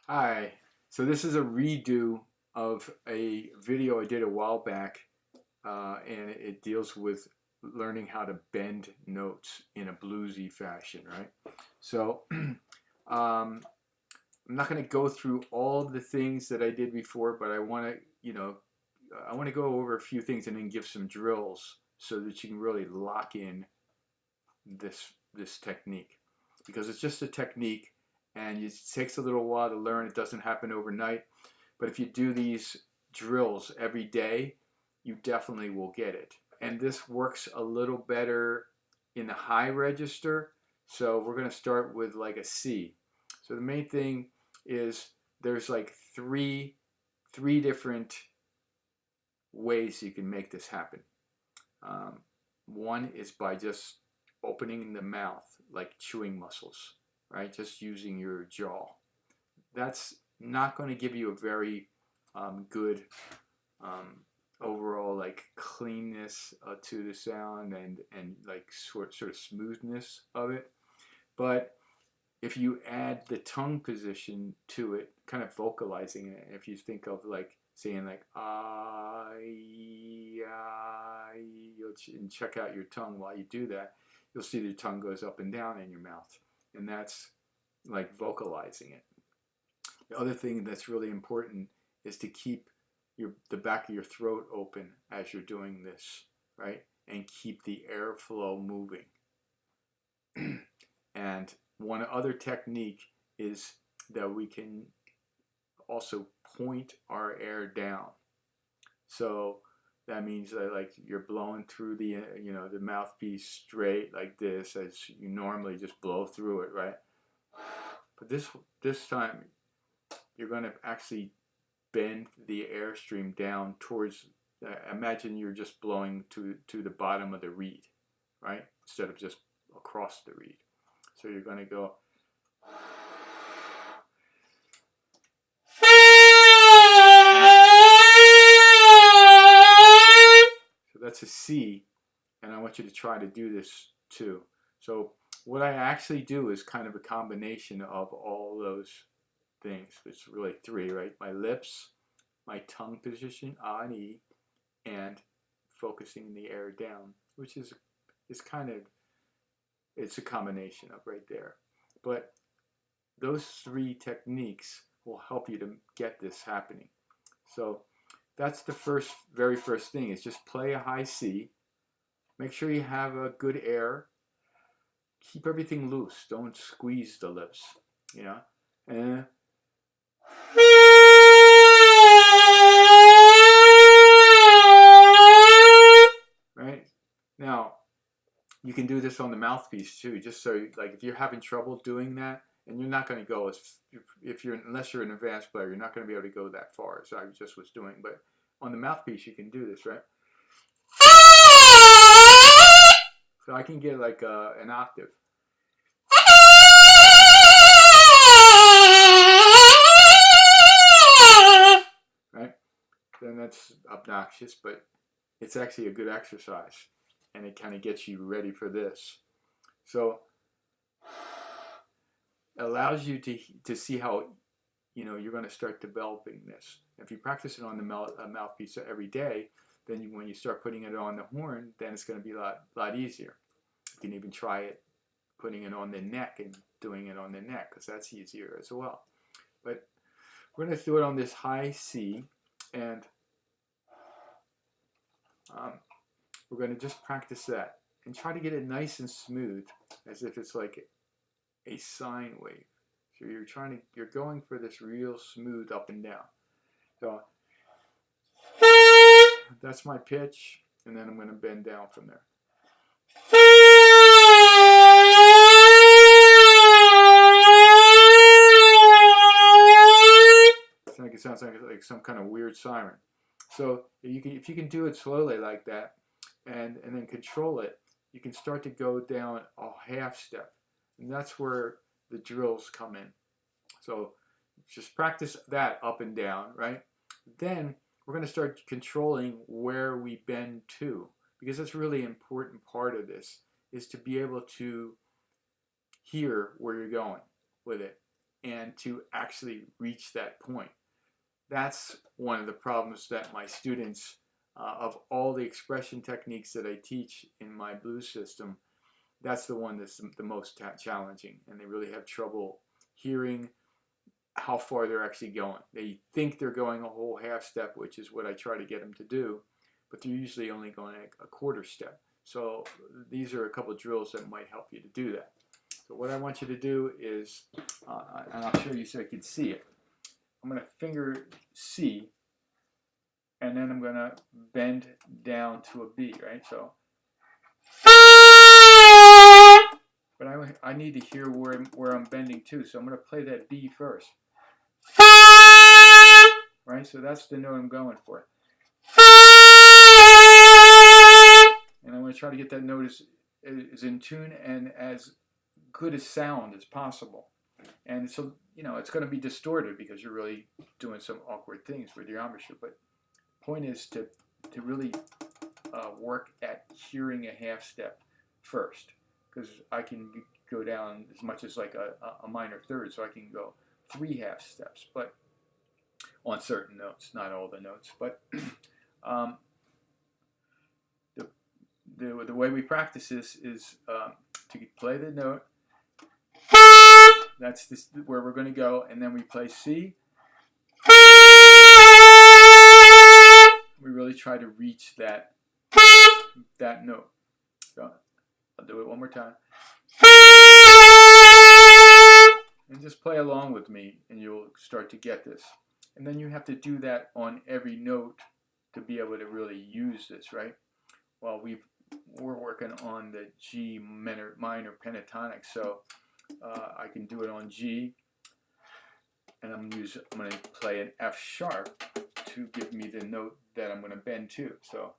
Hi. So this is a redo of a video I did a while back, and it deals with learning how to bend notes in a bluesy fashion, right? So I'm not going to go through all of the things that I did before, but I want to, I want to go over a few things and then give some drills so that you can really lock in this technique, because it's just a technique and it takes a little while to learn. It doesn't happen overnight, but if you do these drills every day, you definitely will get it. And this works a little better in the high register. So we're going to start with like a C. So the main thing is there's like three different ways you can make this happen. Um, One is by just opening the mouth like chewing muscles, right? Just using your jaw. That's not going to give you a very good um, overall like cleanness to the sound and like sort of smoothness of it. But if you add the tongue position to it, kind of vocalizing it, if you think of like saying like I, and check out your tongue while you do that, you'll see the tongue goes up and down in your mouth, and that's like vocalizing it. The other thing that's really important is to keep the back of your throat open as you're doing this, right? And keep the airflow moving. And one other technique is that we can also point our air down. So that means that like you're blowing through the the mouthpiece straight like this as you normally just blow through it, right? But this time you're going to actually bend the airstream down towards. Imagine you're just blowing to the bottom of the reed, right? Instead of just across the reed. So you're going to go. So that's a C, and I want you to try to do this too. So what I actually do is kind of a combination of all those things. It's really three, right? My lips, my tongue position, A and E, and focusing the air down, which is kind of, it's a combination of right there. But those three techniques will help you to get this happening. So that's the very first thing, is just play a high C. Make sure you have a good air. Keep everything loose. Don't squeeze the lips, you know. And right now, you can do this on the mouthpiece too. Just so, like, if you're having trouble doing that, and you're not going to go as if you're unless you're an advanced player, you're not going to be able to go that far as I just was doing. But on the mouthpiece, you can do this, right? So I can get like an octave. Right? Then that's obnoxious, but it's actually a good exercise, and it kind of gets you ready for this. So it allows you to see how you're going to start developing this. If you practice it on the mouthpiece every day, then when you start putting it on the horn, then it's going to be a lot easier. You can even try it putting it on the neck and doing it on the neck, because that's easier as well. But we're going to do it on this high C, and we're going to just practice that and try to get it nice and smooth, as if it's like a sine wave. So you're going for this real smooth up and down. So that's my pitch, and then I'm going to bend down from there. It sounds like some kind of weird siren. So if you can do it slowly like that, and then control it, you can start to go down a half step, and that's where the drills come in. So just practice that up and down, right? Then we're going to start controlling where we bend to, because that's really an important part of this, is to be able to hear where you're going with it and to actually reach that point. That's one of the problems that my students, of all the expression techniques that I teach in my blues system, that's the one that's the most challenging, and they really have trouble hearing how far they're actually going. They think they're going a whole half step, which is what I try to get them to do, but they're usually only going a quarter step. So these are a couple of drills that might help you to do that. So what I want you to do is, and I'll show you so you can see it. I'm going to finger C, and then I'm going to bend down to a B, right? So, but I need to hear where I'm bending to, so I'm going to play that B first. Right? So that's the note I'm going for. And I'm going to try to get that note as in tune and as good a sound as possible. And so, you know, it's going to be distorted because you're really doing some awkward things with your embouchure. But the point is to really work at hearing a half step first, because I can go down as much as like a minor third, so I can go 3 half steps, but on certain notes, not all the notes. But the way we practice this is to play the note. That's where we're going to go, and then we play C. We really try to reach that note. So I'll do it one more time. And just play along with me, and you'll start to get this. And then you have to do that on every note to be able to really use this, right? Well, we're working on the G minor pentatonic, so I can do it on G, and I'm going to play an F sharp to give me the note that I'm going to bend to. So,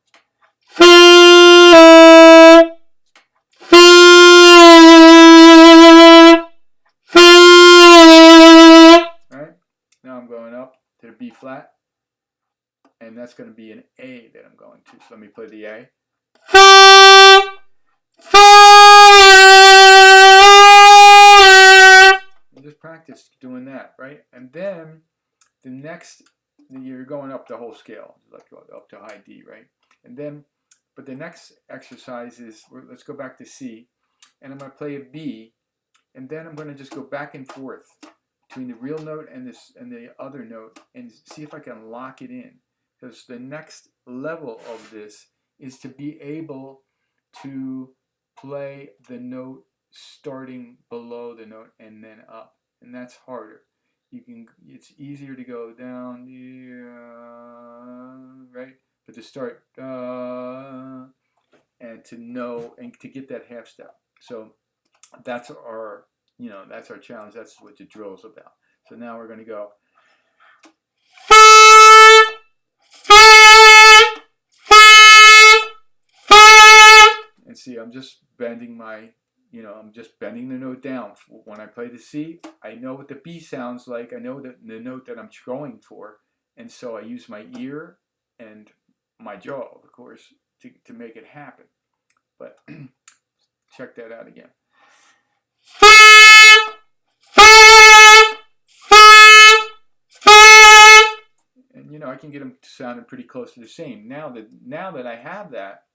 right? Now I'm going up to the B flat, and that's going to be an A that I'm going to. So let me play the A. Just practice doing that, right? And then the next, you're going up the whole scale, like up to high D, right? And then, but the next exercise is, let's go back to C, and I'm going to play a B, and then I'm going to just go back and forth between the real note and the other note, and see if I can lock it in. Because the next level of this is to be able to play the note starting below the note and then up, and that's harder. It's easier to go down, right? But to start and to know and to get that half step. So that's our challenge. That's what the drill is about. So now we're going to go. And see, I'm just bending I'm just bending the note down. When I play the C, I know what the B sounds like. I know the note that I'm going for. And so I use my ear and my jaw, of course, to make it happen. But check that out again. And I can get them sounding pretty close to the same. Now that I have that,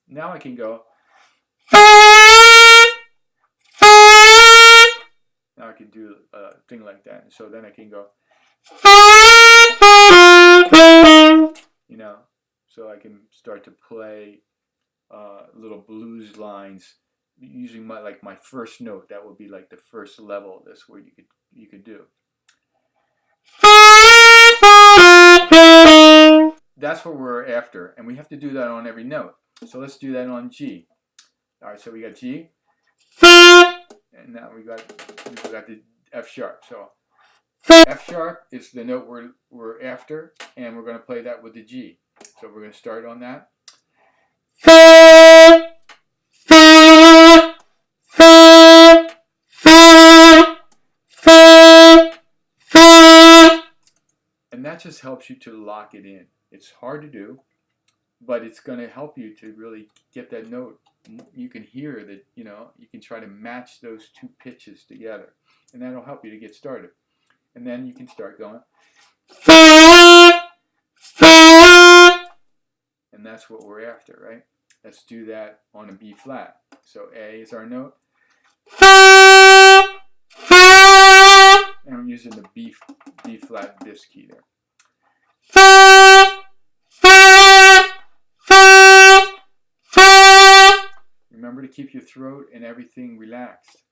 now I can go. Now I can do a thing like that. And so then I can go, so I can start to play little blues lines using my first note. That would be like the first level of this, where you could do. That's what we're after, and we have to do that on every note. So let's do that on G. All right, so we got G, and now we got the F sharp. So F sharp is the note we're after, and we're going to play that with the G. So we're going to start on that. And that just helps you to lock it in. It's hard to do, but it's going to help you to really get that note. You can hear that, you can try to match those two pitches together, and that'll help you to get started. and then you can start going. And that's what we're after, right? Let's do that on a B flat. So A is our note. And I'm using the B flat this key there. Remember to keep your throat and everything relaxed.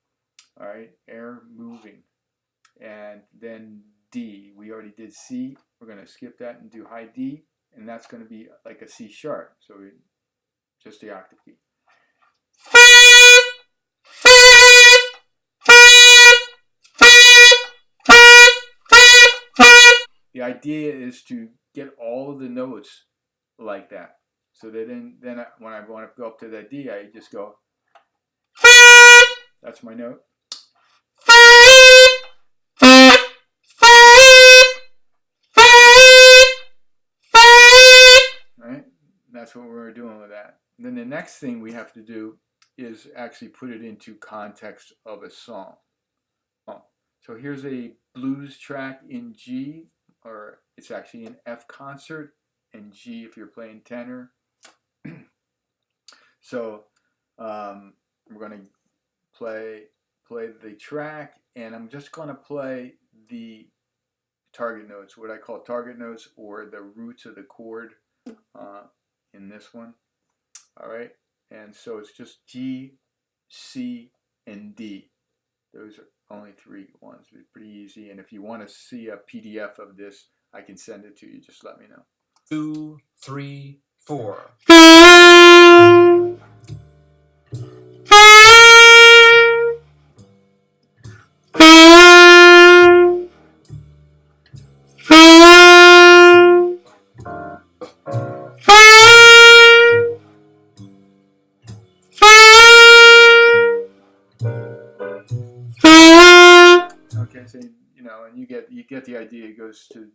All right, air moving. And then D, we already did C. We're going to skip that and do high D, and that's going to be like a C sharp. So just the octave key. The idea is to get all of the notes like that. So that then when I want to go up to that D, I just go. That's my note. Right? That's what we're doing with that. Then the next thing we have to do is actually put it into context of a song. So here's a blues track in G, or it's actually an F concert, and G if you're playing tenor. So we're going to play the track, and I'm just going to play the target notes, what I call target notes, or the roots of the chord in this one. All right, and so it's just G, C, and D. Those are only 3 ones. It's pretty easy, and if you want to see a PDF of this, I can send it to you. Just let me know. 2, 3, 4. Okay, so and you get the idea. It goes to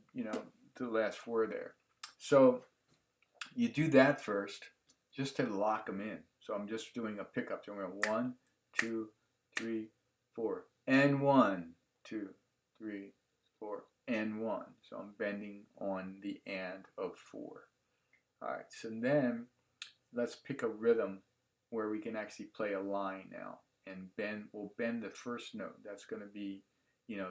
to the last 4 there. So you do that first, just to lock them in. So I'm just doing a pickup. So I'm going 1, 2, 3, 4, and 1, 2, 3, 4, and 1. So I'm bending on the and of 4. All right. So then let's pick a rhythm where we can actually play a line now, and we'll bend the first note. That's going to be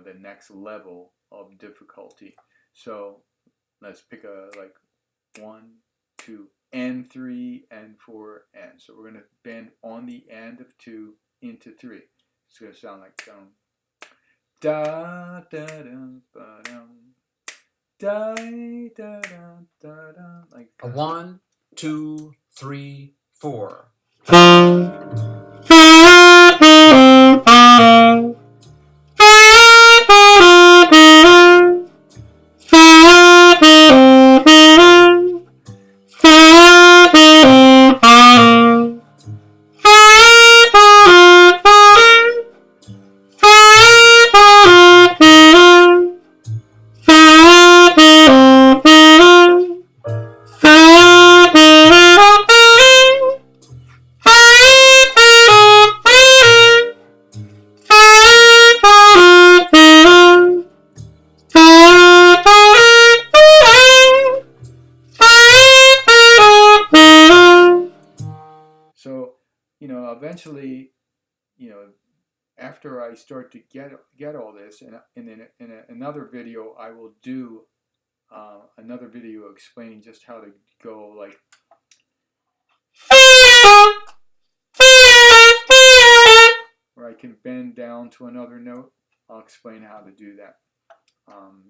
the next level of difficulty. So let's pick a 1, 2, and 3, and 4, and. So we're going to bend on the and of 2 into 3. It's going to sound like da da da ba dum da da da da da, like 1, 2, 3, 4. So, eventually, after I start to get all this, and in another video, I will do another video explaining just how to go like. Where I can bend down to another note. I'll explain how to do that.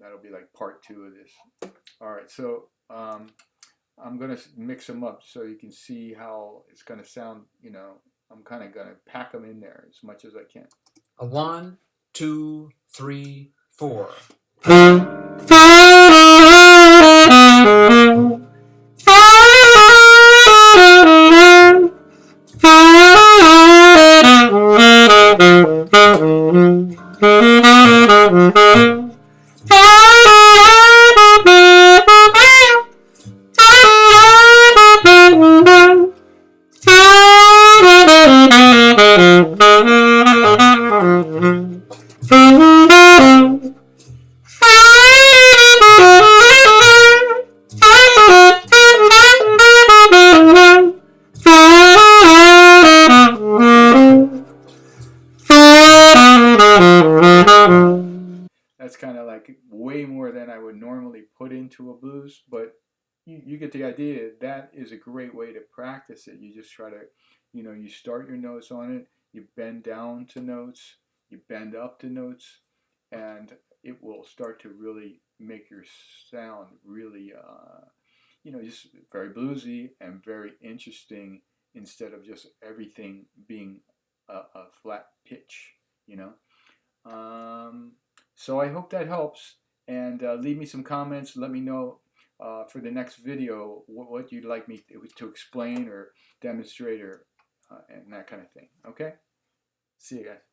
That'll be like part 2 of this. All right, so I'm going to mix them up so you can see how it's going to sound. I'm kind of going to pack them in there as much as I can. 1, 2, 3, 4. like way more than I would normally put into a blues, but you get the idea. That is a great way to practice it. You just try to, you start your notes on it, you bend down to notes, you bend up to notes, and it will start to really make your sound really, just very bluesy and very interesting instead of just everything being a flat pitch, you know. Um, so I hope that helps, and leave me some comments. Let me know for the next video what you'd like me to explain or demonstrate or and that kind of thing. Okay? See you guys.